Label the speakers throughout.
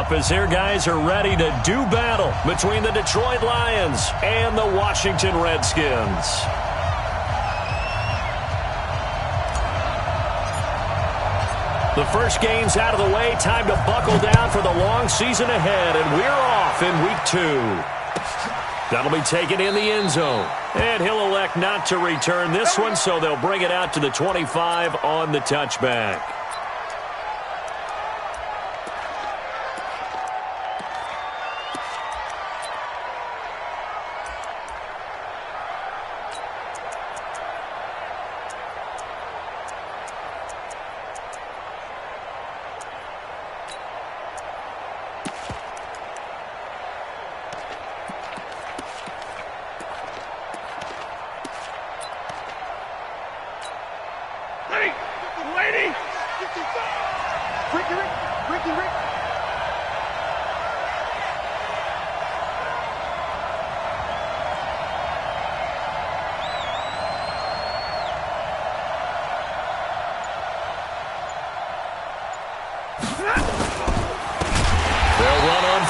Speaker 1: up as their guys are ready to do battle between the Detroit Lions and the Washington Redskins. The first game's out of the way. Time to buckle down for the long season ahead, and we're off in week 2. That'll be taken in the end zone. And he'll elect not to return this one, so they'll bring it out to the 25 on the touchback.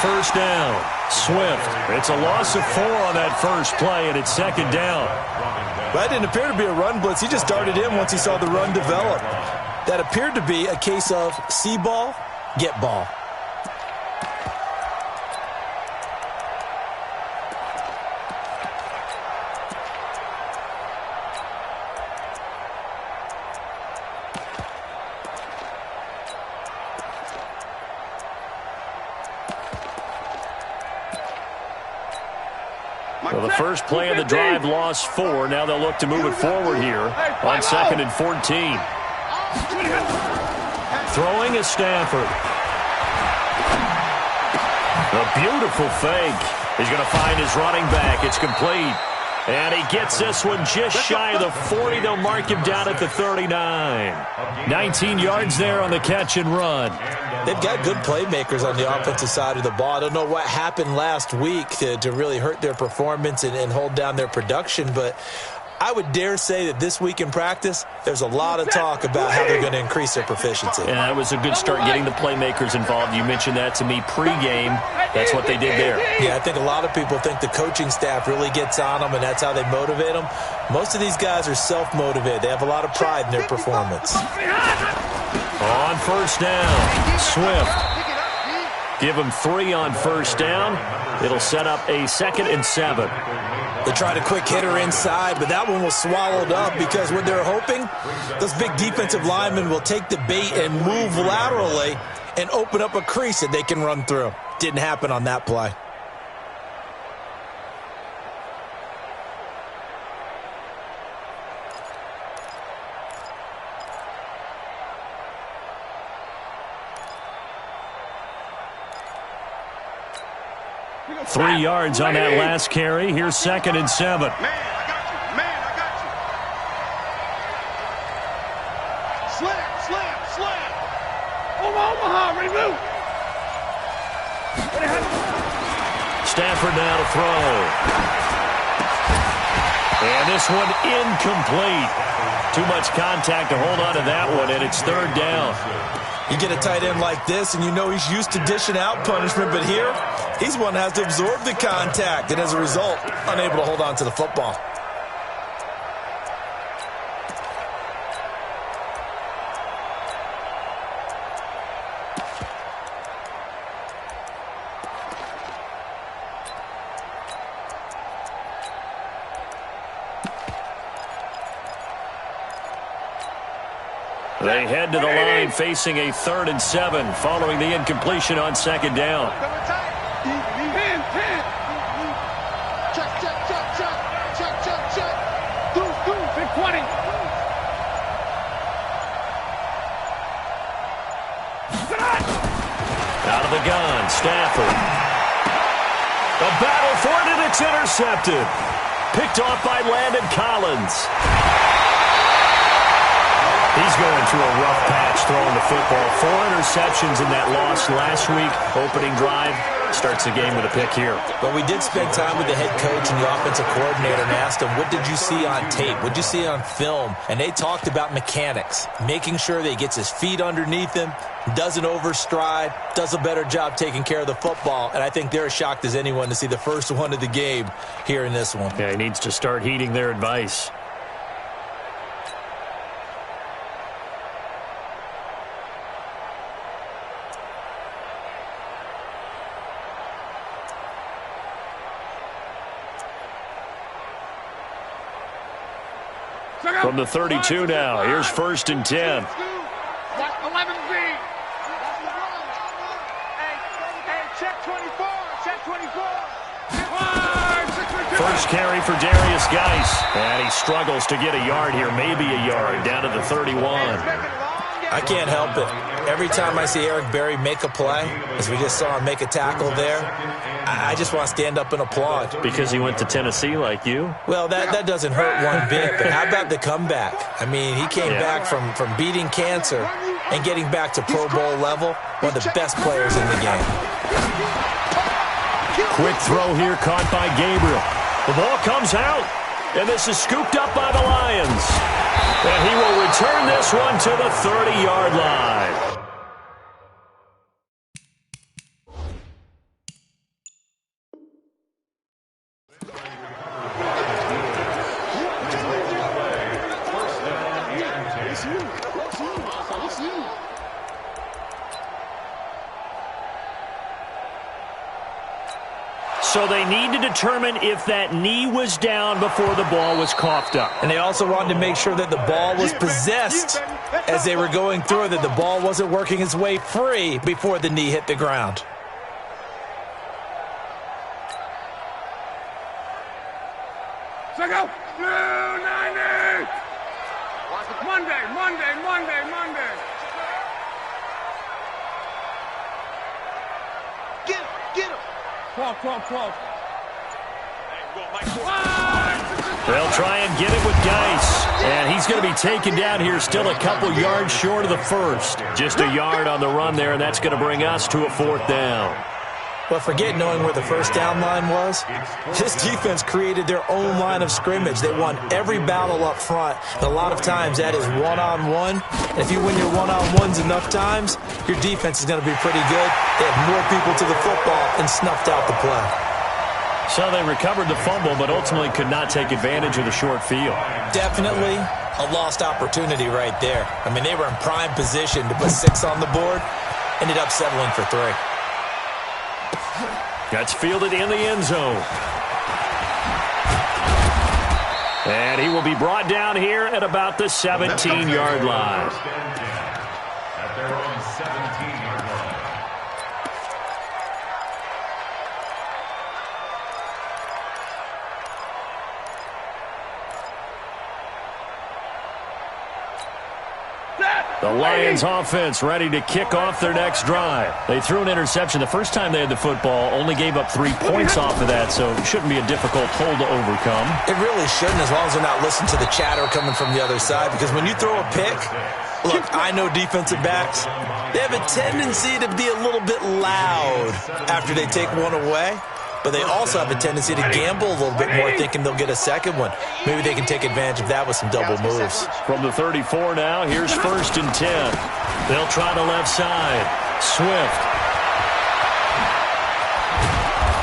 Speaker 1: First down. Swift. It's a loss of 4 on that first play, and it's second down.
Speaker 2: That didn't appear to be a run blitz. He just darted in once he saw the run develop. That appeared to be a case of see ball, get ball.
Speaker 1: Well, the first play of the drive lost 4. Now they'll look to move it forward here on 2nd and 14. Throwing is Stafford. A beautiful fake. He's going to find his running back. It's complete. And he gets this one just shy of the 40. They'll mark him down at the 39. 19 yards there on the catch and run.
Speaker 2: They've got good playmakers on the offensive side of the ball. I don't know what happened last week to really hurt their performance and hold down their production, but I would dare say that this week in practice, there's a lot of talk about how they're going to increase their proficiency.
Speaker 1: And that was a good start getting the playmakers involved. You mentioned that to me pregame. That's what they did there.
Speaker 2: Yeah, I think a lot of people think the coaching staff really gets on them, and that's how they motivate them. Most of these guys are self-motivated. They have a lot of pride in their performance.
Speaker 1: On first down, Swift. Give him 3 on first down. It'll set up a 2nd and 7.
Speaker 2: They tried a quick hitter inside, but that one was swallowed up because what they're hoping, those big defensive linemen will take the bait and move laterally and open up a crease that they can run through. Didn't happen on that play.
Speaker 1: Three yards on that last carry. Here's 2nd and 7.
Speaker 3: Man, I got you. Man, I got you. Slam. Omaha, ready, move.
Speaker 1: Stafford now to throw. And this one incomplete. Too much contact to hold on to that one, and it's 3rd down.
Speaker 2: You get a tight end like this, and you know he's used to dishing out punishment, but here, he's one that has to absorb the contact, and as a result, unable to hold on to the football.
Speaker 1: They head to the line facing a 3rd and 7 following the incompletion on 2nd down. Out of the gun, Stafford. A battle for it, and it's intercepted. Picked off by Landon Collins. He's going through a rough patch throwing the football. 4 interceptions in that loss last week, opening drive. starts the game with a pick here.
Speaker 2: But we did spend time with the head coach and the offensive coordinator and asked them, what did you see on tape? What did you see on film? And they talked about mechanics, making sure that he gets his feet underneath him, doesn't overstride, does a better job taking care of the football. And I think they're as shocked as anyone to see the first one of the game here in this one.
Speaker 1: Yeah, he needs to start heeding their advice. From the 32 now, here's 1st and 10.
Speaker 3: 11 Z. Hey, check 24. Check 24.
Speaker 1: First carry for Darius Geis. And he struggles to get a yard here, maybe a yard, down to the 31.
Speaker 2: I can't help it. Every time I see Eric Berry make a play, as we just saw him make a tackle there, I just want to stand up and applaud.
Speaker 1: Because he went to Tennessee like you?
Speaker 2: Well, that doesn't hurt one bit, but how about the comeback? I mean, he came back from beating cancer and getting back to Pro Bowl level, one of the best players in the game.
Speaker 1: Quick throw here, caught by Gabriel. The ball comes out, and this is scooped up by the Lions. And he will return this one to the 30-yard line. So they need to determine if that knee was down before the ball was coughed up.
Speaker 2: And they also wanted to make sure that the ball was possessed as they were going through it, that the ball wasn't working its way free before the knee hit the ground.
Speaker 3: Check out. 90. Monday. Get him. 12.
Speaker 1: They'll try and get it with Geis. And he's going to be taken down here, still a couple yards short of the first. Just a yard on the run there, and that's going to bring us to a 4th down.
Speaker 2: But forget knowing where the first down line was. This defense created their own line of scrimmage. They won every battle up front. And a lot of times that is one-on-one. And if you win your one-on-ones enough times, your defense is going to be pretty good. They had more people to the football and snuffed out the play.
Speaker 1: So they recovered the fumble, but ultimately could not take advantage of the short field.
Speaker 2: Definitely a lost opportunity right there. I mean, they were in prime position to put 6 on the board. Ended up settling for 3.
Speaker 1: That's fielded in the end zone. And he will be brought down here at about the 17-yard line.
Speaker 4: At their own 17-yard line.
Speaker 1: The Lions offense ready to kick off their next drive. They threw an interception the first time they had the football, only gave up 3 points off of that, so it shouldn't be a difficult hole to overcome.
Speaker 2: It really shouldn't, as long as they're not listening to the chatter coming from the other side, because when you throw a pick, look, I know defensive backs, they have a tendency to be a little bit loud after they take one away. But they also have a tendency to gamble a little bit more, thinking they'll get a second one. Maybe they can take advantage of that with some double moves.
Speaker 1: From the 34 now, here's 1st and 10. They'll try the left side. Swift.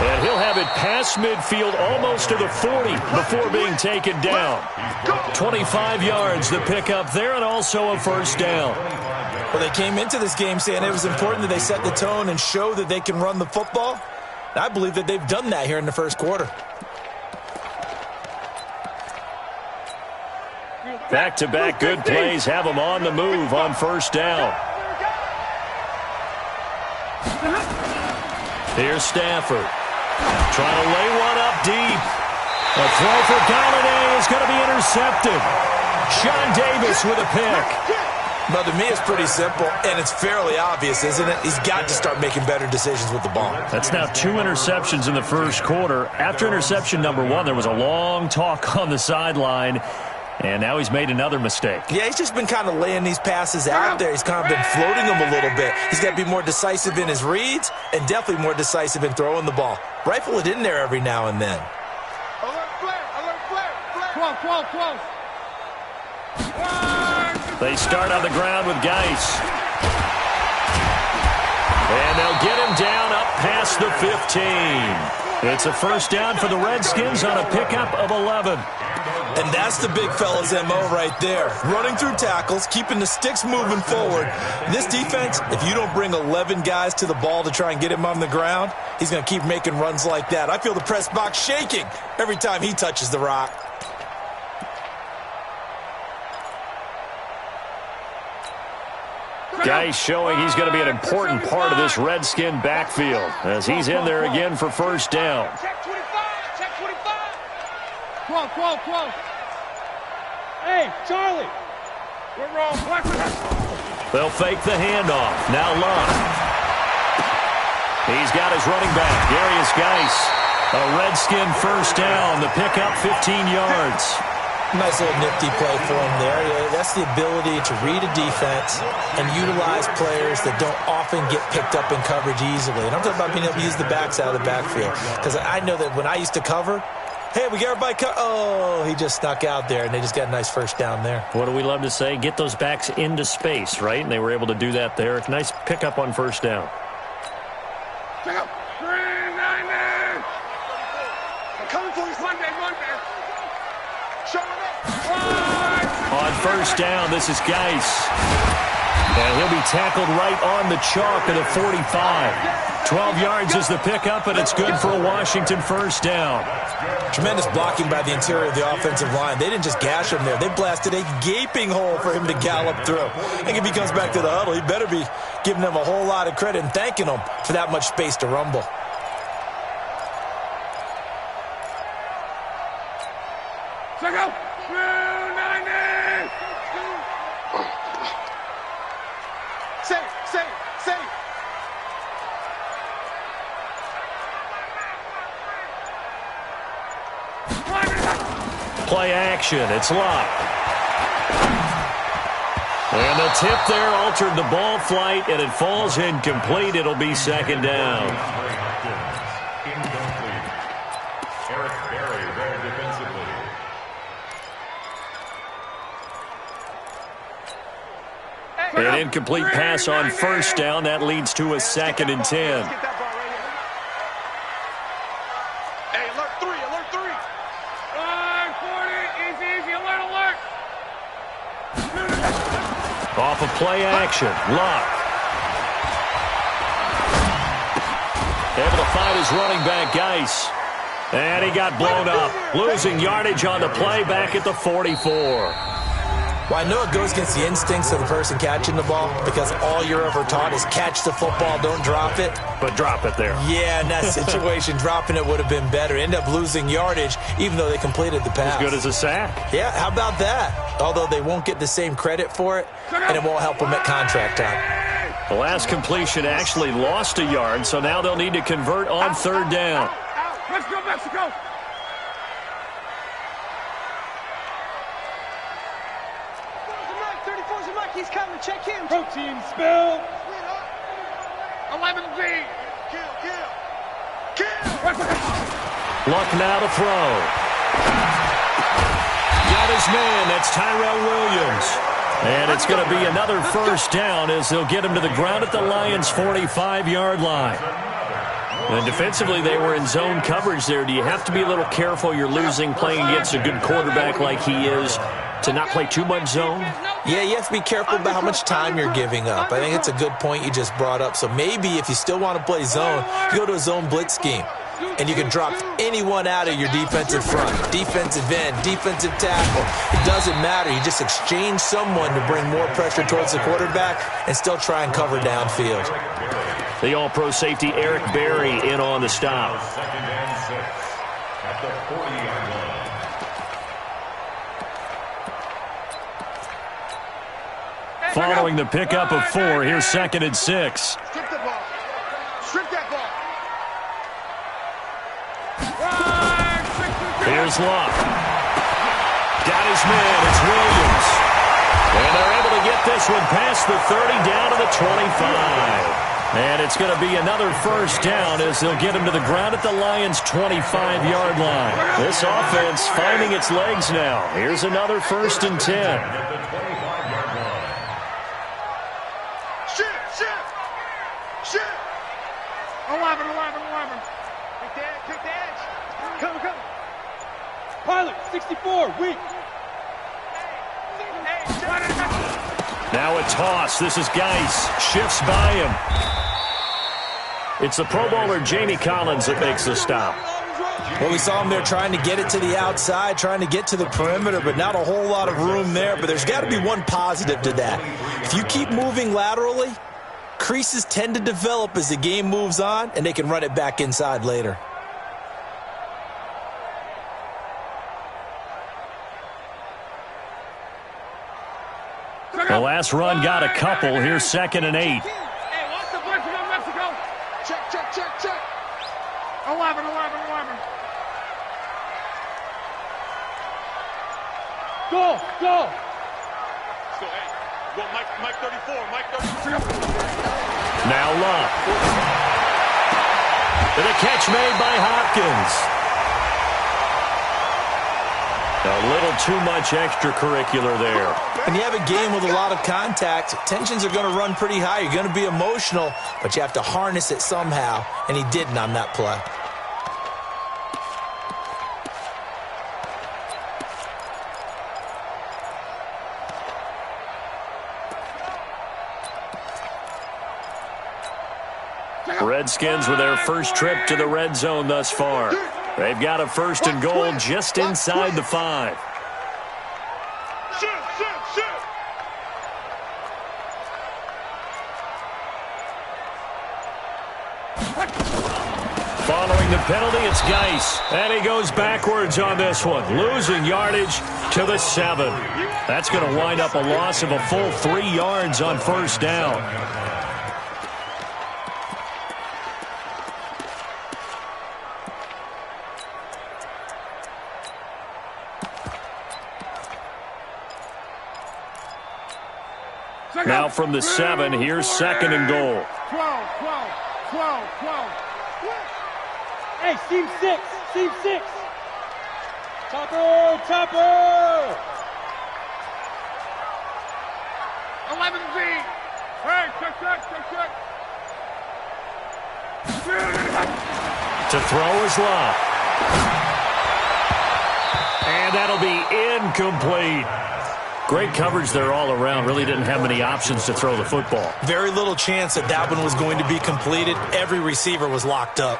Speaker 1: And he'll have it past midfield, almost to the 40, before being taken down. 25 yards the pickup there, and also a 1st down.
Speaker 2: Well, they came into this game saying it was important that they set the tone and show that they can run the football. I believe that they've done that here in the first quarter.
Speaker 1: Back-to-back good plays have them on the move on 1st down. Here's Stafford. Trying to lay one up deep. A throw for Galladay is going to be intercepted. Sean Davis with a pick.
Speaker 2: But to me, it's pretty simple, and it's fairly obvious, isn't it? He's got to start making better decisions with the ball.
Speaker 1: That's now 2 interceptions in the first quarter. After interception number 1, there was a long talk on the sideline. And now he's made another mistake.
Speaker 2: Yeah, he's just been kind of laying these passes out there. He's kind of been floating them a little bit. He's got to be more decisive in his reads and definitely more decisive in throwing the ball. Rifle it in there every now and then.
Speaker 3: Alert flare, alert flare, flare. Close.
Speaker 1: They start on the ground with Geis. And they'll get him down up past the 15. It's a first down for the Redskins on a pickup of 11.
Speaker 2: And that's the big fella's MO right there. Running through tackles, keeping the sticks moving forward. This defense, if you don't bring 11 guys to the ball to try and get him on the ground, he's going to keep making runs like that. I feel the press box shaking every time he touches the rock.
Speaker 1: Geis showing he's going to be an important part of this Redskin backfield as he's in there again for first down.
Speaker 3: Check 25, check 25. Close. Hey, Charlie. We're wrong.
Speaker 1: They'll fake the handoff. Now Lund. He's got his running back, Darius Geis. A Redskin first down. The pickup 15 yards.
Speaker 2: Nice little nifty play for him there. Yeah, that's the ability to read a defense and utilize players that don't often get picked up in coverage easily. And I'm talking about being able to use the backs out of the backfield. Because I know that when I used to cover, hey, we got everybody oh, he just snuck out there, and they just got a nice first down there.
Speaker 1: What do we love to say? Get those backs into space, right? And they were able to do that there. Nice pickup on first down.
Speaker 3: Check out. 390. I'm coming for you Monday.
Speaker 1: On first down, this is Geis. And he'll be tackled right on the chalk at a 45. 12 yards is the pickup, and it's good for a Washington first down.
Speaker 2: Tremendous blocking by the interior of the offensive line. They didn't just gash him there. They blasted a gaping hole for him to gallop through. I think if he comes back to the huddle, he better be giving them a whole lot of credit and thanking them for that much space to rumble.
Speaker 3: Check out. 290. Safe.
Speaker 1: Play action. It's locked. And the tip there altered the ball flight, and it falls incomplete. It'll be second down.
Speaker 4: Incomplete. Eric Berry there defensively.
Speaker 1: An incomplete pass on first down. That leads to a 2nd and 10.
Speaker 3: Hey, alert 3. 40, easy, alert.
Speaker 1: Off of play action. Luck. Able to find his running back, Geis. And he got blown up. Losing yardage on the play back at the 44.
Speaker 2: Well, I know it goes against the instincts of the person catching the ball because all you're ever taught is catch the football, don't drop it.
Speaker 1: But drop it there.
Speaker 2: Yeah, in that situation, dropping it would have been better. End up losing yardage, even though they completed the pass.
Speaker 1: As good as a sack.
Speaker 2: Yeah, how about that? Although they won't get the same credit for it, and it won't help them at contract time.
Speaker 1: The last completion actually lost a yard, so now they'll need to convert on third down.
Speaker 3: Let's go, Mexico.
Speaker 5: He's coming. Check him.
Speaker 3: Protein spill. 11G. Kill.
Speaker 1: Luck now to throw. Got his man. That's Tyrell Williams. And it's going to be another first down as they'll get him to the ground at the Lions' 45-yard line. And defensively, they were in zone coverage there. Do you have to be a little careful? You're losing playing against a good quarterback like he is to not play too much zone?
Speaker 2: Yeah, you have to be careful about how much time you're giving up. I think it's a good point you just brought up. So maybe if you still want to play zone, you go to a zone blitz scheme. And you can drop anyone out of your defensive front, defensive end, defensive tackle. It doesn't matter. You just exchange someone to bring more pressure towards the quarterback and still try and cover downfield.
Speaker 1: The all-pro safety Eric Berry in on the stop.
Speaker 4: 2nd and 6 at the 40-yard line.
Speaker 1: Following the pickup of 4, here's 2nd and 6.
Speaker 3: Strip the ball. Strip that ball.
Speaker 1: Here's Luck. Got his man. It's Williams. And they're able to get this one past the 30 down to the 25. And it's going to be another first down as they'll get him to the ground at the Lions' 25-yard line. This offense finding its legs now. Here's another 1st and 10.
Speaker 3: Shit! 11. Kick the edge. Come.
Speaker 5: Pilot, 64, weak.
Speaker 1: Now a toss. This is Geis. Shifts by him. It's the Pro Bowler Jamie Collins that makes the stop.
Speaker 2: Well, we saw him there trying to get it to the outside, trying to get to the perimeter, but not a whole lot of room there. But there's got to be one positive to that. If you keep moving laterally, creases tend to develop as the game moves on, and they can run it back inside later.
Speaker 1: The last run got a couple. Here's 2nd and 8.
Speaker 3: Hey, watch the play from Mexico. Check. 11.
Speaker 5: Go.
Speaker 3: So, hey, go Mike 34.
Speaker 1: Now Love. And a catch made by Hopkins. A little too much extracurricular there.
Speaker 2: When you have a game with a lot of contact, tensions are going to run pretty high. You're going to be emotional, but you have to harness it somehow, and he didn't on that play.
Speaker 1: Redskins with their first trip to the red zone thus far. They've got a 1st and goal just inside the 5.
Speaker 3: Shoot.
Speaker 1: Following the penalty, it's Geis. And he goes backwards on this one, losing yardage to the 7. That's going to wind up a loss of a full 3 yards on 1st down. Now from the 7, here's 2nd and goal.
Speaker 3: 12.
Speaker 5: Hey, seam 6. Topper.
Speaker 3: 11 feet. Hey, check.
Speaker 1: To throw is Love. And that'll be incomplete. Great coverage there all around. Really didn't have many options to throw the football.
Speaker 2: Very little chance that one was going to be completed. Every receiver was locked up.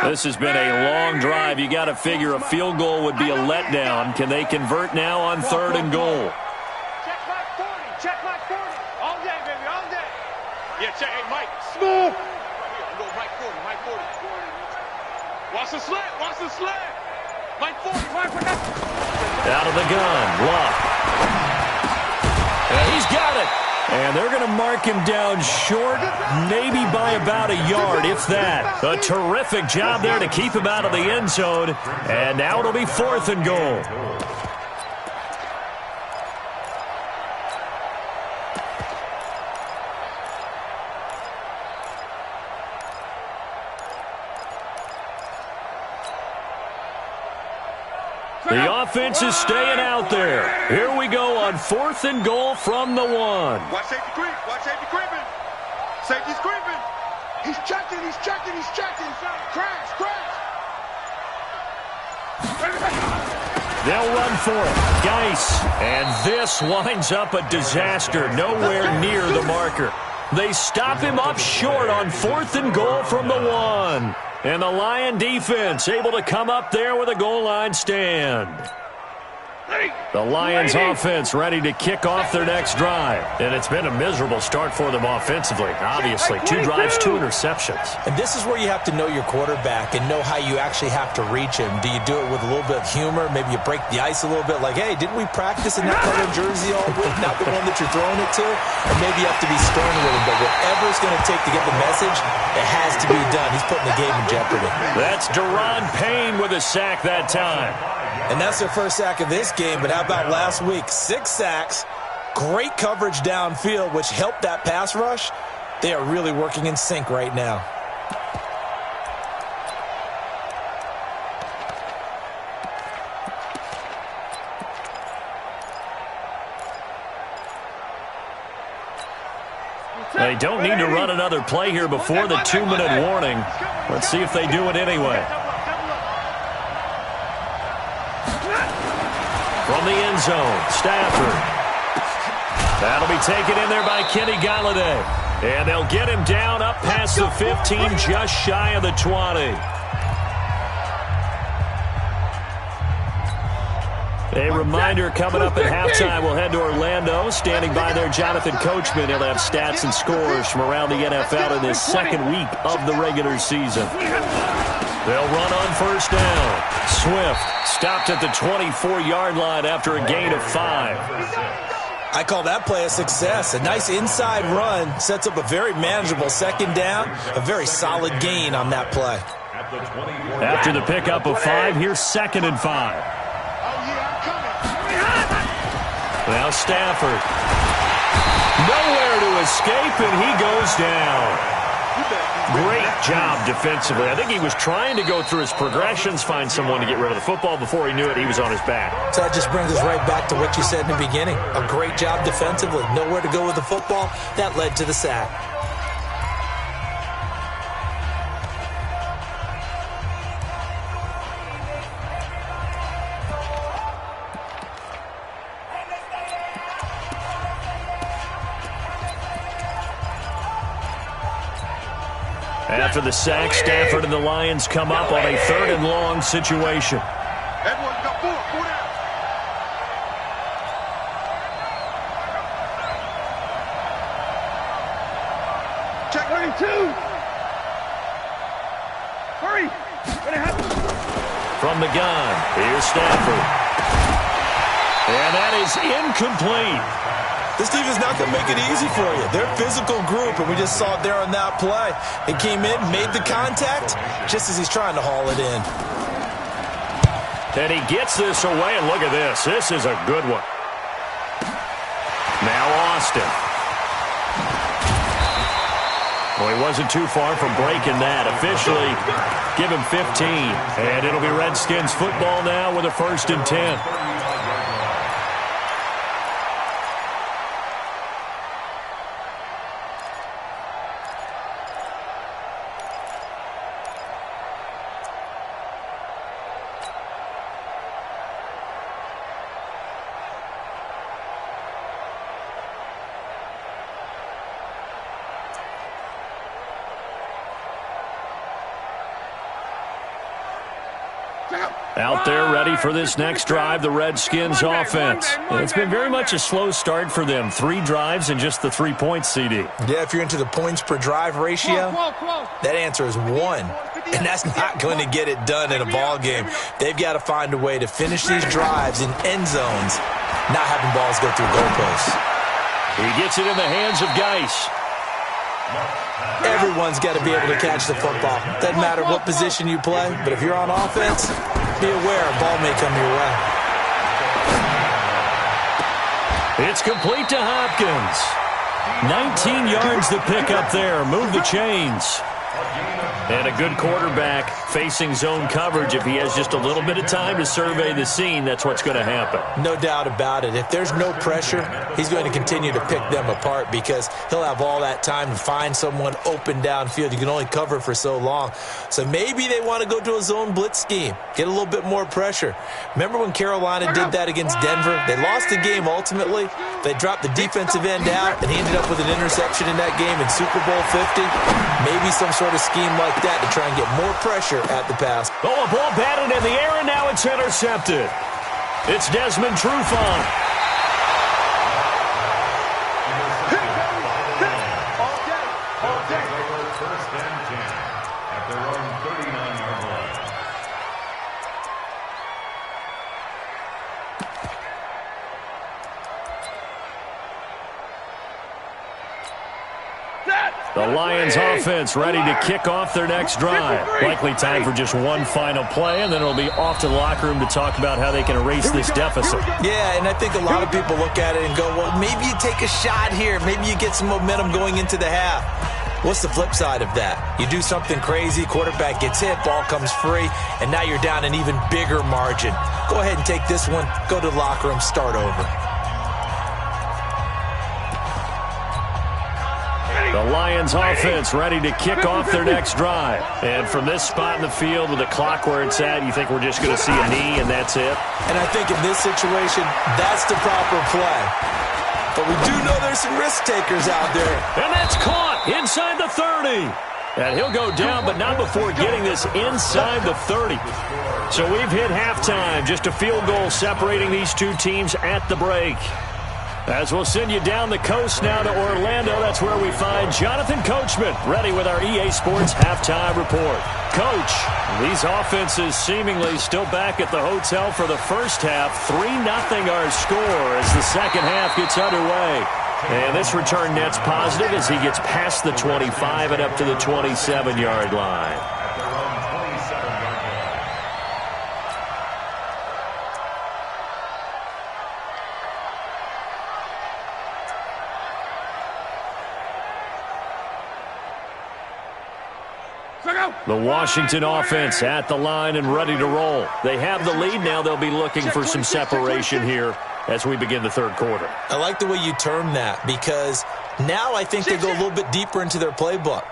Speaker 1: This has been a long drive. You got to figure a field goal would be a letdown. Can they convert now on 3rd and goal?
Speaker 3: Check my 40. All day, baby, all day. Yeah, check. Hey, Mike.
Speaker 5: Smooth.
Speaker 3: Go Mike 40. Watch the slant. Mike 40.
Speaker 1: Out of the gun. Love. And he's got it. And they're going to mark him down short, maybe by about a yard, if that. A terrific job there to keep him out of the end zone. And now it'll be 4th and goal. The offense is staying out there. Here we go on 4th and goal from the 1.
Speaker 3: Watch safety creeping. Safety's creeping. He's checking. Crash.
Speaker 1: They'll run for it. Geis. And this winds up a disaster. Nowhere near the marker. They stop him up short on 4th and goal from the 1. And the Lion defense able to come up there with a goal line stand. The Lions offense ready to kick off their next drive. And it's been a miserable start for them offensively. Obviously, 2 drives, 2 interceptions.
Speaker 2: And this is where you have to know your quarterback and know how you actually have to reach him. Do you do it with a little bit of humor? Maybe you break the ice a little bit, like, hey, didn't we practice in that color jersey all week? Not the one that you're throwing it to? Or maybe you have to be stern with him. But whatever it's going to take to get the message, it has to be done. He's putting the game in jeopardy.
Speaker 1: That's Deron Payne with a sack that time.
Speaker 2: And that's their first sack of this game, but how about last week? 6 sacks, great coverage downfield, which helped that pass rush. They are really working in sync right now.
Speaker 1: They don't need to run another play here before the 2-minute warning. Let's see if they do it anyway. From the end zone, Stafford. That'll be taken in there by Kenny Galladay. And they'll get him down up past the 15, just shy of the 20. A reminder coming up at halftime, we'll head to Orlando. Standing by there, Jonathan Coachman. He'll have stats and scores from around the NFL in his second week of the regular season. They'll run on first down. Swift stopped at the 24-yard line after a gain of 5.
Speaker 2: I call that play a success. A nice inside run sets up a very manageable second down. A very solid gain on that play.
Speaker 1: After the pickup of 5, here's 2nd and 5. Now Stafford. Nowhere to escape, and he goes down. Great job defensively. I think he was trying to go through his progressions, find someone to get rid of the football. Before he knew it, he was on his back.
Speaker 2: So that just brings us right back to what you said in the beginning. A great job defensively. Nowhere to go with the football. That led to the sack.
Speaker 1: After the sack, Stafford and the Lions come up on a 3rd and long situation.
Speaker 3: Edwards got 4 down.
Speaker 5: Check 32. Hurry. Gonna happen.
Speaker 1: From the gun, here's Stafford. And that is incomplete.
Speaker 2: This team is not going to make it easy for you. They're a physical group, and we just saw it there on that play. It came in, made the contact, just as he's trying to haul it in.
Speaker 1: And he gets this away, and look at this. This is a good one. Now Austin. Well, he wasn't too far from breaking that. Officially, give him 15. And it'll be Redskins football now with a 1st and 10. Out there ready for this next drive, the Redskins offense. And it's been very much a slow start for them. 3 drives and just the 3 points, CD.
Speaker 2: Yeah, if you're into the points per drive ratio, that answer is 1. And that's not going to get it done in a ball game. They've got to find a way to finish these drives in end zones, not having balls go through goalposts.
Speaker 1: He gets it in the hands of Geis.
Speaker 2: Everyone's got to be able to catch the football. Doesn't matter what position you play, but if you're on offense, be aware a ball may come your way.
Speaker 1: It's complete to Hopkins. 19 yards to pick up there. Move the chains. And a good quarterback facing zone coverage. If he has just a little bit of time to survey the scene, that's what's going to happen.
Speaker 2: No doubt about it. If there's no pressure, he's going to continue to pick them apart because he'll have all that time to find someone open downfield. You can only cover for so long. So maybe they want to go to a zone blitz scheme, get a little bit more pressure. Remember when Carolina did that against Denver? They lost the game ultimately. They dropped the defensive end out, and he ended up with an interception in that game in Super Bowl 50. Maybe some sort of scheme like that to try and get more pressure at the pass.
Speaker 1: Oh, a ball batted in the air, and now it's intercepted. It's Desmond Trufant.
Speaker 4: First and 10 at their own 39-yard line.
Speaker 1: The Lions offense ready to kick off their next drive. Likely time for just one final play, and then it'll be off to the locker room to talk about how they can erase this deficit.
Speaker 2: Yeah, and I think a lot of people look at it and go, well, maybe you take a shot here. Maybe you get some momentum going into the half. What's the flip side of that? You do something crazy, quarterback gets hit, ball comes free, and now you're down an even bigger margin. Go ahead and take this one, go to the locker room, start over.
Speaker 1: The Lions offense ready to kick off their next drive. And from this spot in the field with the clock where it's at, you think we're just going to see a knee and that's it?
Speaker 2: And I think in this situation, that's the proper play. But we do know there's some risk takers out there.
Speaker 1: And that's caught inside the 30. And he'll go down, but not before getting this inside the 30. So we've hit halftime. Just a field goal separating these two teams at the break. As we'll send you down the coast now to Orlando, that's where we find Jonathan Coachman, ready with our EA Sports Halftime Report. Coach, these offenses seemingly still back at the hotel for the first half. 3-0 our score as the second half gets underway. And this return net's positive as he gets past the 25 and up to the 27-yard line. The Washington offense at the line and ready to roll. They have the lead. Now they'll be looking for some separation here as we begin the third quarter.
Speaker 2: I like the way you term that because now I think they go a little bit deeper into their playbook.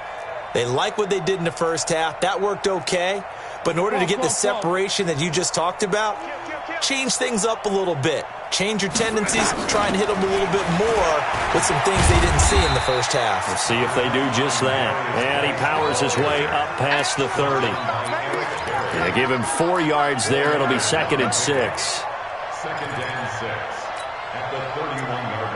Speaker 2: They like what they did in the first half. That worked okay. But in order to get the separation that you just talked about, change things up a little bit. Change your tendencies, try and hit them a little bit more with some things they didn't see in the first half.
Speaker 1: We'll see if they do just that. And he powers his way up past the 30. They give him 4 yards there. It'll be 2nd and 6.
Speaker 4: 2nd and 6 at the 31-yard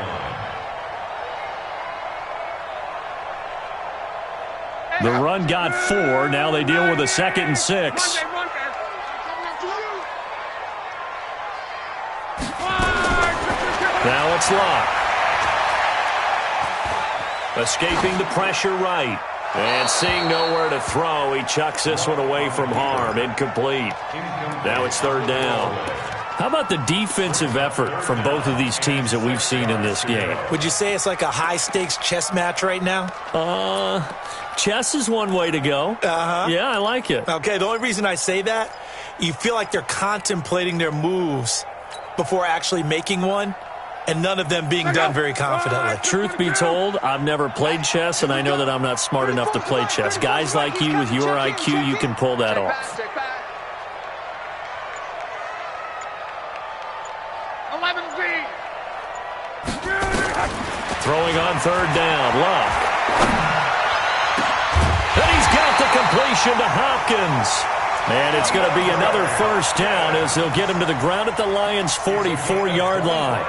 Speaker 4: line.
Speaker 1: The run got 4. Now they deal with a 2nd and 6. Now it's Locke. Escaping the pressure right. And seeing nowhere to throw, he chucks this one away from harm. Incomplete. Now it's 3rd down. How about the defensive effort from both of these teams that we've seen in this game?
Speaker 2: Would you say it's like a high-stakes chess match right now?
Speaker 1: Chess is one way to go. Yeah, I like it.
Speaker 2: Okay, the only reason I say that, you feel like they're contemplating their moves before actually making one, and none of them being done very confidently.
Speaker 1: Truth be told, I've never played chess, and I know that I'm not smart enough to play chess. Guys like you with your IQ, you can pull that off.
Speaker 5: 11B.
Speaker 1: Throwing on 3rd down, Luck. And he's got the completion to Hopkins. And it's going to be another 1st down as they'll get him to the ground at the Lions' 44-yard line.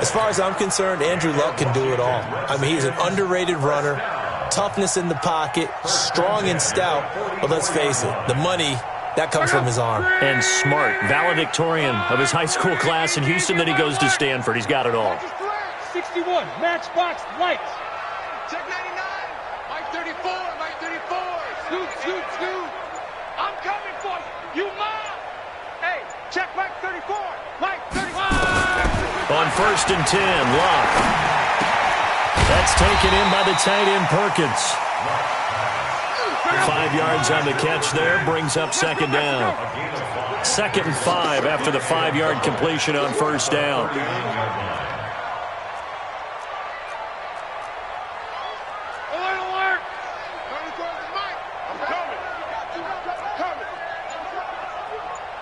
Speaker 2: As far as I'm concerned, Andrew Luck can do it all. I mean, he's an underrated runner, toughness in the pocket, strong and stout. But let's face it, the money, that comes from his arm.
Speaker 1: And smart, valedictorian of his high school class in Houston. Then he goes to Stanford. He's got it all.
Speaker 5: 61, matchbox lights.
Speaker 3: Check 99, Mike 34, Mike 34. Scoot. I'm coming for you. You mom.
Speaker 5: Hey, check Mike 34. Mike 34.
Speaker 1: On 1st and 10, Locke. That's taken in by the tight end Perkins. 5 yards on the catch there, brings up 2nd down. 2nd and 5 after the 5-yard completion on 1st down.
Speaker 3: Alert. I'm coming.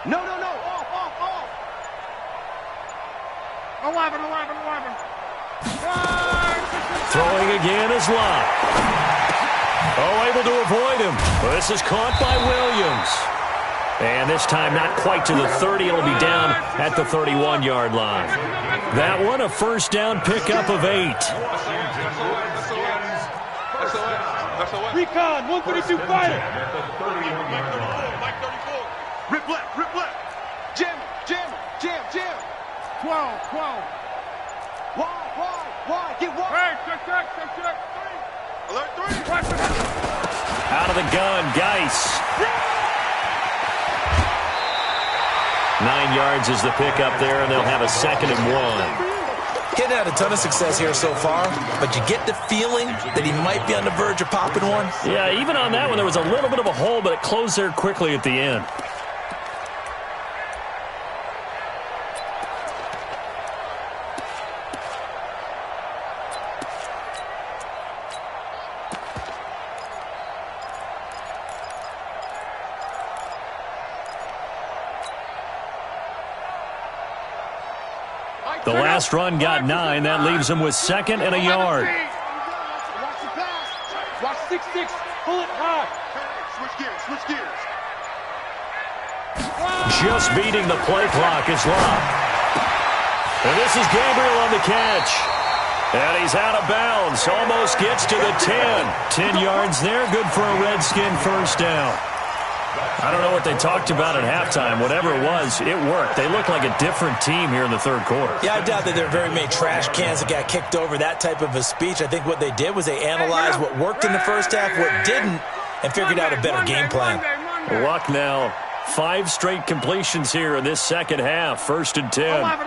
Speaker 5: No. Off. 11.
Speaker 1: Throwing again is Locke. Able to avoid him. This is caught by Williams. And this time not quite to the 30. It'll be down at the 31-yard line. That one a first down pickup of 8.
Speaker 5: Recon, 132 fighter.
Speaker 3: Rip left, rip left. Jam, jam, jam, jam.
Speaker 5: 12, 12.
Speaker 3: Wide, get wide.
Speaker 5: Hey, check. 3.
Speaker 3: Alert 3.
Speaker 1: Out of the gun, Geis. 9 yards is the pickup there, and they'll have a 2nd and 1.
Speaker 2: Getting had a ton of success here so far, but you get the feeling that he might be on the verge of popping one.
Speaker 1: Yeah, even on that one, there was a little bit of a hole, but it closed there quickly at the end. The last run got 9. That leaves him with 2nd and a yard.
Speaker 5: Watch the pass. Watch 6-6. Pull it high.
Speaker 3: Switch gears.
Speaker 1: Just beating the play clock is Locke. And this is Gabriel on the catch. And he's out of bounds. Almost gets to the 10. 10 yards there. Good for a Redskin first down. I don't know what they talked about at halftime. Whatever it was, it worked. They look like a different team here in the third quarter.
Speaker 2: Yeah, I doubt that there are very many trash cans that got kicked over, that type of a speech. I think what they did was they analyzed what worked in the first half, what didn't, and figured out a better game plan.
Speaker 1: Luck now. 5 straight completions here in this second half. 1st and 10.
Speaker 5: 11.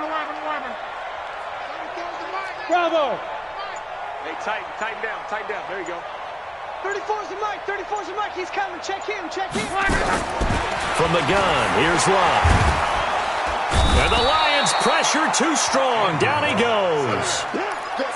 Speaker 5: Bravo.
Speaker 3: Hey, tighten down. There you go.
Speaker 5: 34's the Mike. He's coming. Check him.
Speaker 1: From the gun, here's Locke. And the Lions pressure too strong. Down he goes.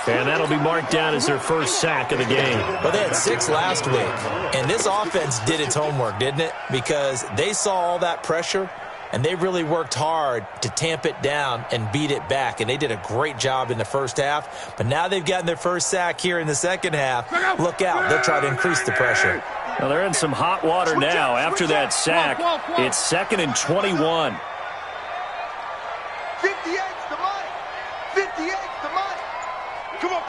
Speaker 1: And that'll be marked down as their first sack of the game.
Speaker 2: Well, they had 6 last week, and this offense did its homework, didn't it? Because they saw all that pressure, and they really worked hard to tamp it down and beat it back. And they did a great job in the first half. But now they've gotten their first sack here in the second half. Look out. They'll try to increase the pressure.
Speaker 1: Well, they're in some hot water now. After that sack, it's 2nd and 21.
Speaker 3: 58's the Mike. 58's the Mike. Come on.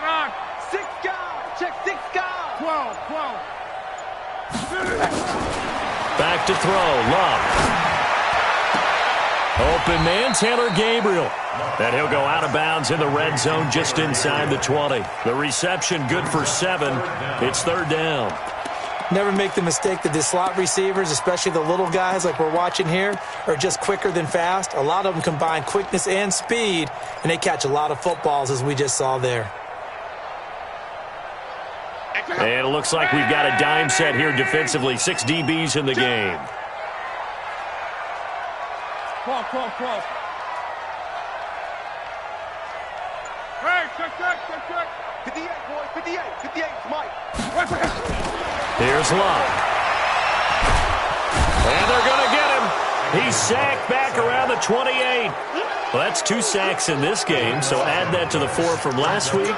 Speaker 5: On.
Speaker 3: 6 guys. Check 6 guys.
Speaker 5: 12.
Speaker 1: Back to throw. Locke. Open man, Taylor Gabriel. And he'll go out of bounds in the red zone just inside the 20. The reception good for 7. It's 3rd down.
Speaker 2: Never make the mistake that the slot receivers, especially the little guys like we're watching here, are just quicker than fast. A lot of them combine quickness and speed, and they catch a lot of footballs, as we just saw there.
Speaker 1: And it looks like we've got a dime set here defensively. 6 DBs in the game.
Speaker 5: 12. Hey, check.
Speaker 3: 58, boys. 58's Mike.
Speaker 1: Here's Locke. And they're going to get him. He's sacked back around the 28. Well, that's 2 sacks in this game, so add that to the 4 from last week.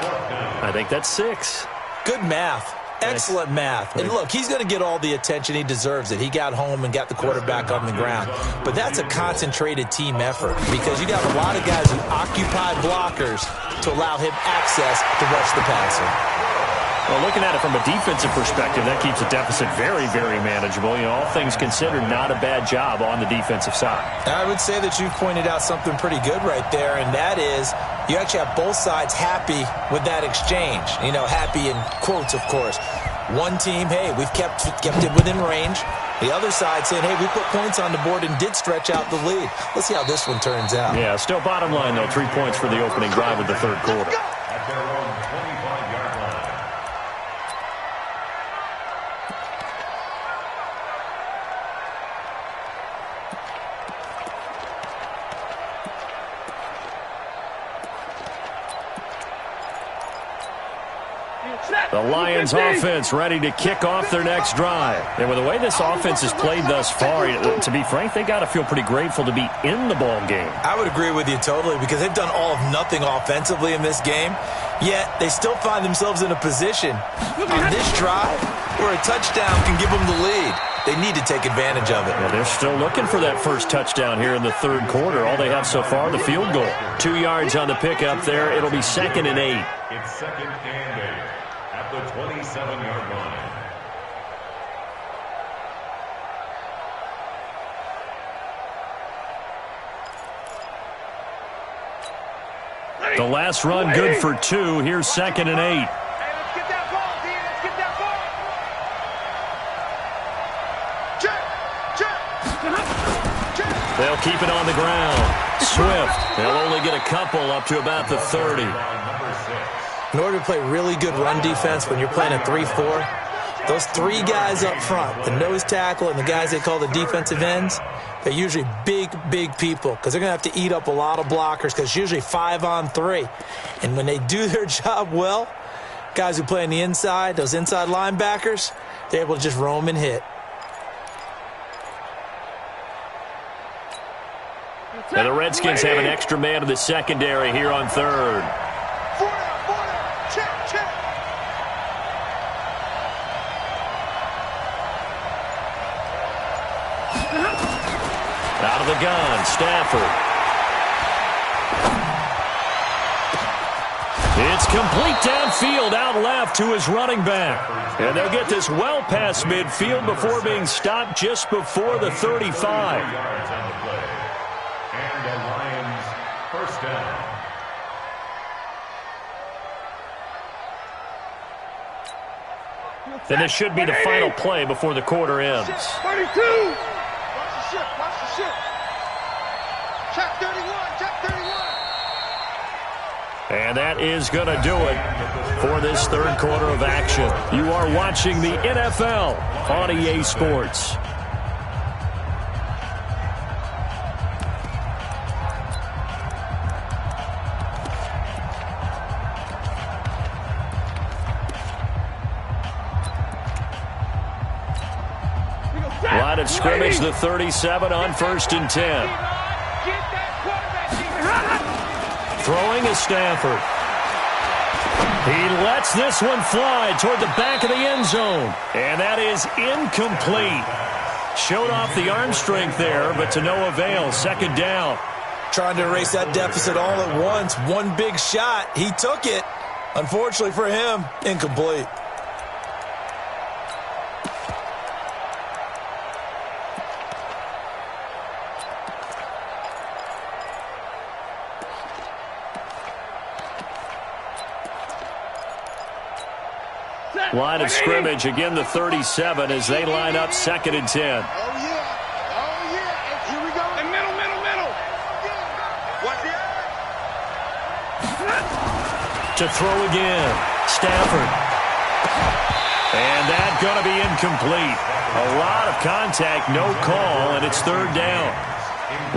Speaker 1: I think that's 6.
Speaker 2: Good math. Excellent math. And look, he's going to get all the attention. He deserves it. He got home and got the quarterback on the ground. But that's a concentrated team effort because you got a lot of guys who occupy blockers to allow him access to rush the passer.
Speaker 1: Well, looking at it from a defensive perspective, that keeps the deficit very, very manageable. You know, all things considered, not a bad job on the defensive side.
Speaker 2: I would say that you've pointed out something pretty good right there, and that is you actually have both sides happy with that exchange. You know, happy in quotes, of course. One team, hey, we've kept it within range. The other side saying, hey, we put points on the board and did stretch out the lead. Let's see how this one turns out.
Speaker 1: Yeah, still bottom line, though, 3 points for the opening drive of the third quarter.
Speaker 4: At their own 25-yard line.
Speaker 1: The Lions offense ready to kick off their next drive. And with the way this offense has played thus far, to be frank, they got to feel pretty grateful to be in the ball game.
Speaker 2: I would agree with you totally because they've done all of nothing offensively in this game, yet they still find themselves in a position on this drive where a touchdown can give them the lead. They need to take advantage of it.
Speaker 1: Well, they're still looking for that first touchdown here in the third quarter. All they have so far, the field goal. 2 yards on the pickup there. It'll be 2nd and 8.
Speaker 4: It's 2nd and 8 at the 27-yard line.
Speaker 1: The last run good for 2. Here's 2nd and 8.
Speaker 3: Hey, let's get that ball, D. Let's get that ball. Check.
Speaker 1: They'll keep it on the ground. Swift. They'll only get a couple up to about the 30.
Speaker 2: In order to play really good run defense when you're playing a 3-4, those 3 guys up front, the nose tackle and the guys they call the defensive ends, they're usually big, big people because they're going to have to eat up a lot of blockers because it's usually 5-on-3. And when they do their job well, guys who play on the inside, those inside linebackers, they're able to just roam and hit.
Speaker 1: And the Redskins have an extra man in the secondary here on 3rd.
Speaker 3: Check.
Speaker 1: Out of the gun, Stafford. It's complete downfield, out left to his running back. And they'll get this well past midfield before being stopped just before the 35.
Speaker 4: Yards on the play. And the Lions first down.
Speaker 1: And this should be the final play before the quarter ends.
Speaker 3: 32. Watch the ship. Check 31.
Speaker 1: And that is going to do it for this third quarter of action. You are watching the NFL on EA Sports. Line of scrimmage, the 37 on 1st and 10. Throwing is Stafford. He lets this one fly toward the back of the end zone. And that is incomplete. Showed off the arm strength there, but to no avail. 2nd down.
Speaker 2: Trying to erase that deficit all at once. One big shot. He took it. Unfortunately for him, incomplete.
Speaker 1: Line of scrimmage, again the 37 as they line up 2nd and 10.
Speaker 3: Oh, yeah. Here we go. And middle. Watch the
Speaker 1: To throw again. Stafford. And that's going to be incomplete. A lot of contact, no call, and it's 3rd down.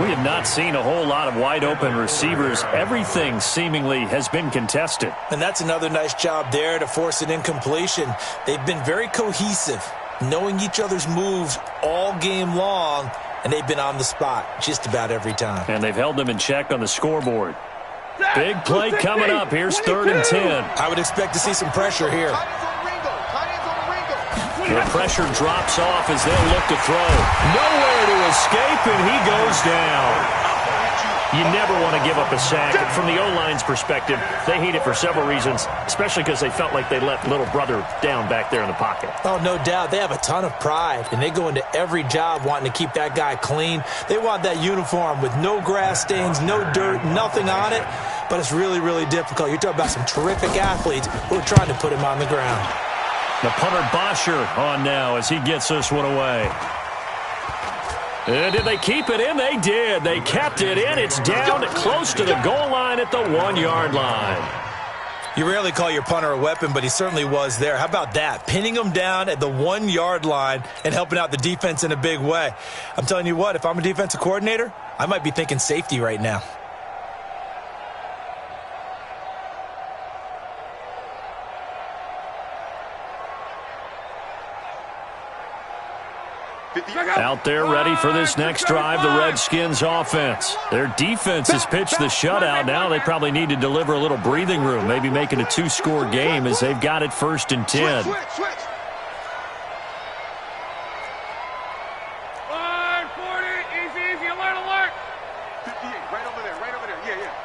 Speaker 1: We have not seen a whole lot of wide-open receivers. Everything seemingly has been contested.
Speaker 2: And that's another nice job there to force an incompletion. They've been very cohesive, knowing each other's moves all game long, and they've been on the spot just about every time.
Speaker 1: And they've held them in check on the scoreboard. Big play coming up. Here's 3rd and 10.
Speaker 2: I would expect to see some pressure here.
Speaker 1: The pressure drops off as they'll look to throw. Nowhere to escape, and he goes down. You never want to give up a sack. And from the O-line's perspective, they hate it for several reasons, especially because they felt like they let little brother down back there in the pocket.
Speaker 2: Oh, no doubt. They have a ton of pride, and they go into every job wanting to keep that guy clean. They want that uniform with no grass stains, no dirt, nothing on it. But it's really, really difficult. You're talking about some terrific athletes who are trying to put him on the ground.
Speaker 1: The punter Bosher on now as he gets this one away. And did they keep it in? They did. They kept it in. It's down close to the goal line at the 1-yard line.
Speaker 2: You rarely call your punter a weapon, but he certainly was there. How about that? Pinning him down at the 1-yard line and helping out the defense in a big way. I'm telling you what, if I'm a defensive coordinator, I might be thinking safety right now.
Speaker 1: Out there ready for this next drive, the Redskins offense. Their defense has pitched the shutout. Now they probably need to deliver a little breathing room, maybe make it a 2-score game as they've got it 1st and 10.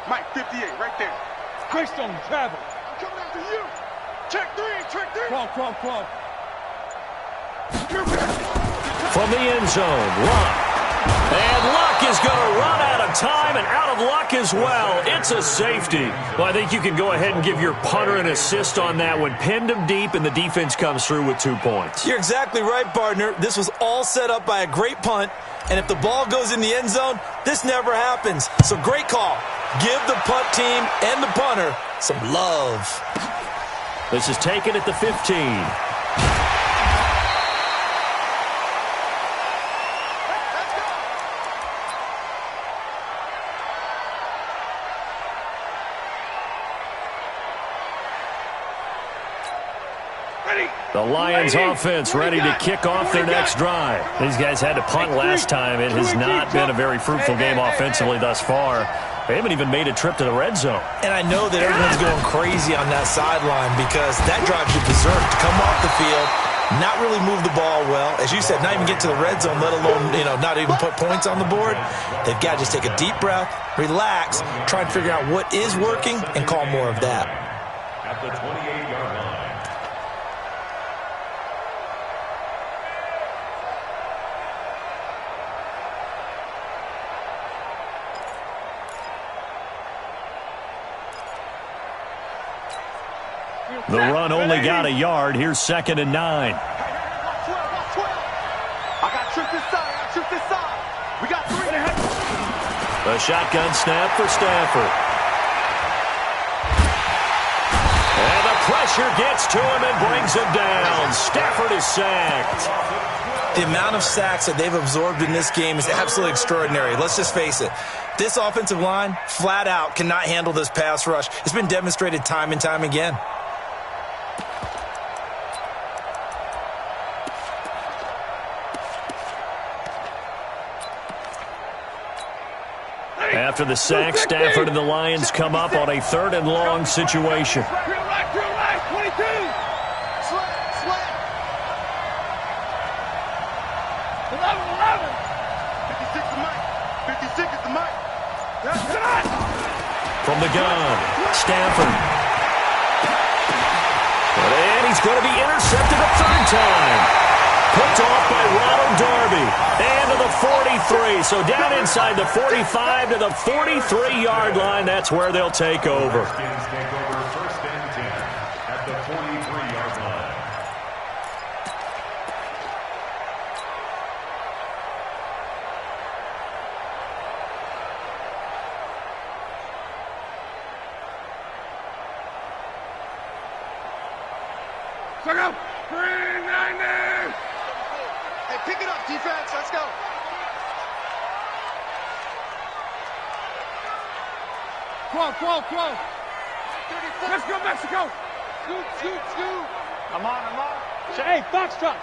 Speaker 5: Mike, 58, right there. Greystone, travel. I'm coming after you. Check three. Crawl.
Speaker 1: From the end zone, Luck. And Luck is going to run out of time and out of luck as well. It's a safety. Well, I think you can go ahead and give your punter an assist on that one. Pinned him deep, and the defense comes through with 2 points.
Speaker 2: You're exactly right, partner. This was all set up by a great punt, and if the ball goes in the end zone, this never happens. So great call. Give the punt team and the punter some love.
Speaker 1: This is taken at the 15. The Lions offense ready to kick off their next drive. These guys had to punt last time. It has not been a very fruitful game offensively thus far. They haven't even made a trip to the red zone.
Speaker 2: And I know that everyone's going crazy on that sideline because that drives you berserk to come off the field, not really move the ball well. As you said, not even get to the red zone, let alone, not even put points on the board. They've got to just take a deep breath, relax, try and figure out what is working, and call more of that.
Speaker 4: At the 28-yard line.
Speaker 1: The run only got a yard. Here's 2nd and 9.
Speaker 5: I got tripped this side. We got 3 and a half.
Speaker 1: The shotgun snap for Stafford. And the pressure gets to him and brings him down. Stafford is sacked.
Speaker 2: The amount of sacks that they've absorbed in this game is absolutely extraordinary. Let's just face it. This offensive line, flat out, cannot handle this pass rush. It's been demonstrated time and time again.
Speaker 1: After the sack, Stafford and the Lions come up on a 3rd and long situation.
Speaker 5: Real right, 22. Slant. 11. 56 to Mike. 56 is the Mike. That's it.
Speaker 1: From the gun, Stafford. And he's going to be intercepted a 3rd time. Picked off by Ronald Darby. And to the 43. So down inside the 45 to the 43-yard line. That's where they'll take over.
Speaker 4: Tateskins take over 1st and 10 at the 43-yard line.
Speaker 5: Check out. 390. Hey, pick it up, defense. Let's go. Crawl. Let's go, Mexico. Scoot. I'm on. Hey, Foxtrot.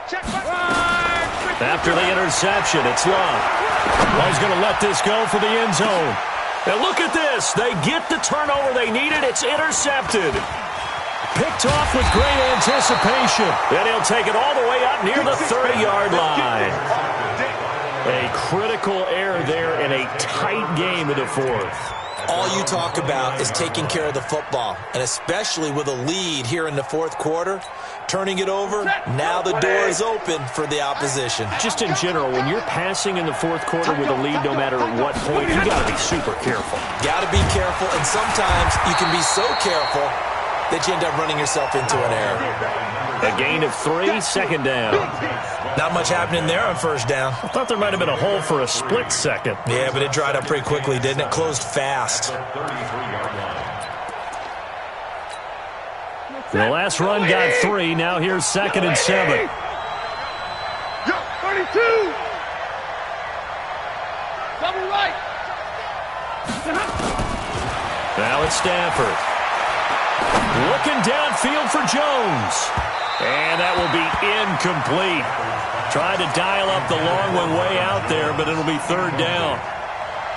Speaker 5: Check back.
Speaker 1: After the interception, it's Luck. He's going to let this go for the end zone. And look at this. They get the turnover they needed. It's intercepted. Picked off with great anticipation. And he'll take it all the way up near the 30-yard line. A critical error there in a tight game in the 4th.
Speaker 2: All you talk about is taking care of the football, and especially with a lead here in the 4th quarter, turning it over, now the door is open for the opposition.
Speaker 1: Just in general, when you're passing in the 4th quarter with a lead, no matter at what point, you got to be super careful.
Speaker 2: Got to be careful, and sometimes you can be so careful that you end up running yourself into an error.
Speaker 1: A gain of 3, 2nd down.
Speaker 2: Not much happening there on 1st down.
Speaker 1: I thought there might have been a hole for a split second.
Speaker 2: Yeah, but it dried up pretty quickly, didn't it? Closed fast.
Speaker 1: The last run got 3. Now here's 2nd and 7.
Speaker 5: 32. Double right.
Speaker 1: Now it's Stafford. Looking downfield for Jones. And that will be incomplete. Tried to dial up the long one way out there, but it'll be 3rd down.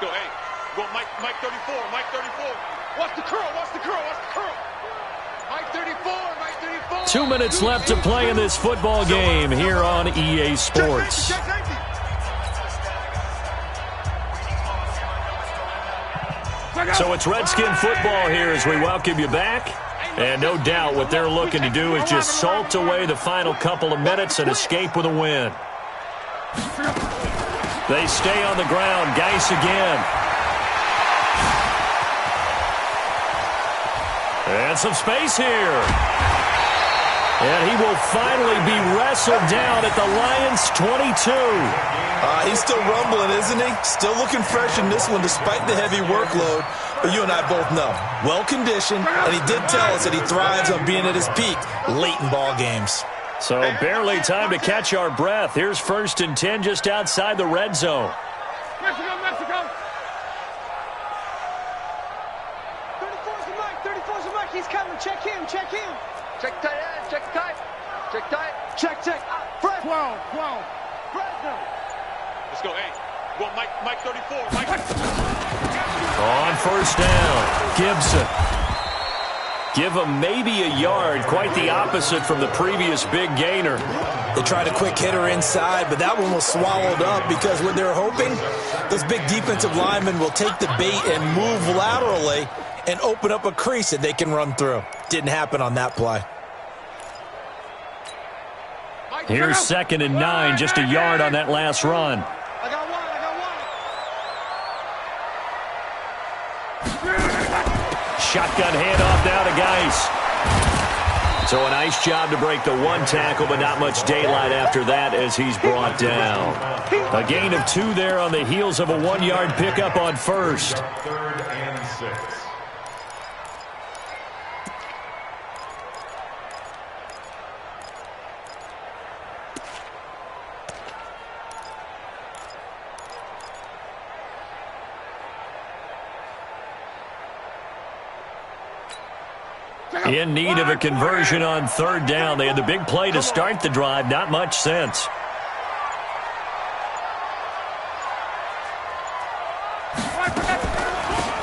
Speaker 3: Let's go. Hey, go Mike 34, Mike 34. Watch the curl, watch the curl, watch the curl. Mike 34, Mike 34.
Speaker 1: 2 minutes left to play in this football game here on EA Sports. So it's Redskin football here as we welcome you back. And no doubt what they're looking to do is just salt away the final couple of minutes and escape with a win. They stay on the ground. Geis again. And some space here. And he will finally be wrestled down at the Lions' 22.
Speaker 2: He's still rumbling, isn't he? Still looking fresh in this one despite the heavy workload. But you and I both know, well-conditioned, and he did tell us that he thrives on being at his peak late in ball games.
Speaker 1: So barely time to catch our breath. Here's 1st and 10 just outside the red zone.
Speaker 5: Mexico, Mexico. 34's the Mike, 34's the Mike. He's coming. Check him, check him.
Speaker 3: Check tight end, check tight. Check tight.
Speaker 5: Check. Fred. 12. Fresno.
Speaker 3: Let's go. Hey, go Mike 34, Mike.
Speaker 1: On 1st down, Gibson. Give him maybe a yard, quite the opposite from the previous big gainer.
Speaker 2: They tried a quick hitter inside, but that one was swallowed up because what they're hoping, those big defensive linemen will take the bait and move laterally and open up a crease that they can run through. Didn't happen on that play.
Speaker 1: Here's 2nd and 9, just a yard on that last run.
Speaker 5: I got one.
Speaker 1: Shotgun handoff now to Geis. So a nice job to break the one tackle, but not much daylight after that as he's brought down. A gain of 2 there on the heels of a 1-yard pickup on 1st.
Speaker 4: 3rd and 6.
Speaker 1: In need of a conversion on 3rd down. They had the big play to start the drive. Not much sense.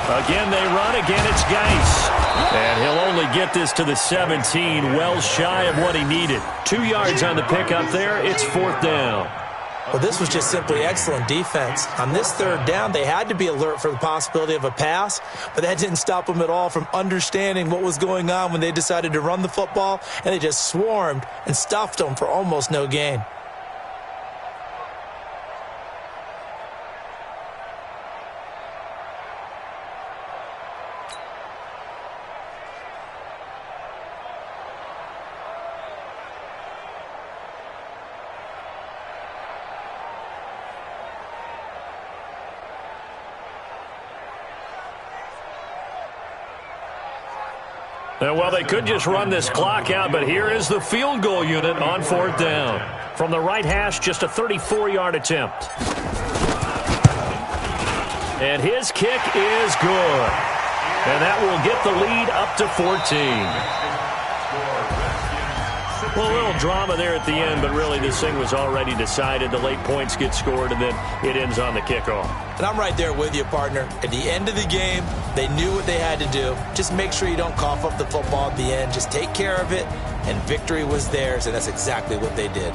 Speaker 1: Again, they run. Again, it's Geis. And he'll only get this to the 17, well shy of what he needed. 2 yards on the pickup there. It's 4th down.
Speaker 2: Well, this was just simply excellent defense. On this 3rd down, they had to be alert for the possibility of a pass, but that didn't stop them at all from understanding what was going on when they decided to run the football, and they just swarmed and stuffed them for almost no gain.
Speaker 1: Well, they could just run this clock out, but here is the field goal unit on 4th down. From the right hash, just a 34-yard attempt. And his kick is good. And that will get the lead up to 14. Well, a little drama there at the end, but really this thing was already decided. The late points get scored, and then it ends on the kickoff.
Speaker 2: And I'm right there with you, partner. At the end of the game, they knew what they had to do. Just make sure you don't cough up the football at the end. Just take care of it, and victory was theirs, and that's exactly what they did.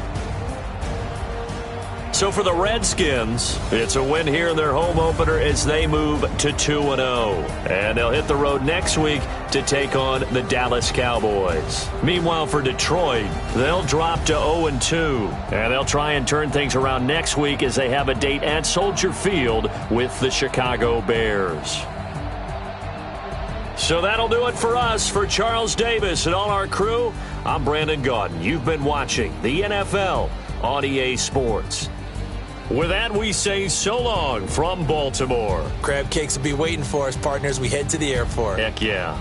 Speaker 1: So for the Redskins, it's a win here in their home opener as they move to 2-0. And they'll hit the road next week to take on the Dallas Cowboys. Meanwhile, for Detroit, they'll drop to 0-2. And they'll try and turn things around next week as they have a date at Soldier Field with the Chicago Bears. So that'll do it for us. For Charles Davis and all our crew, I'm Brandon Gaudin. You've been watching the NFL on EA Sports. With that, we say so long from Baltimore.
Speaker 2: Crab cakes will be waiting for us, partners. We head to the airport.
Speaker 1: Heck yeah.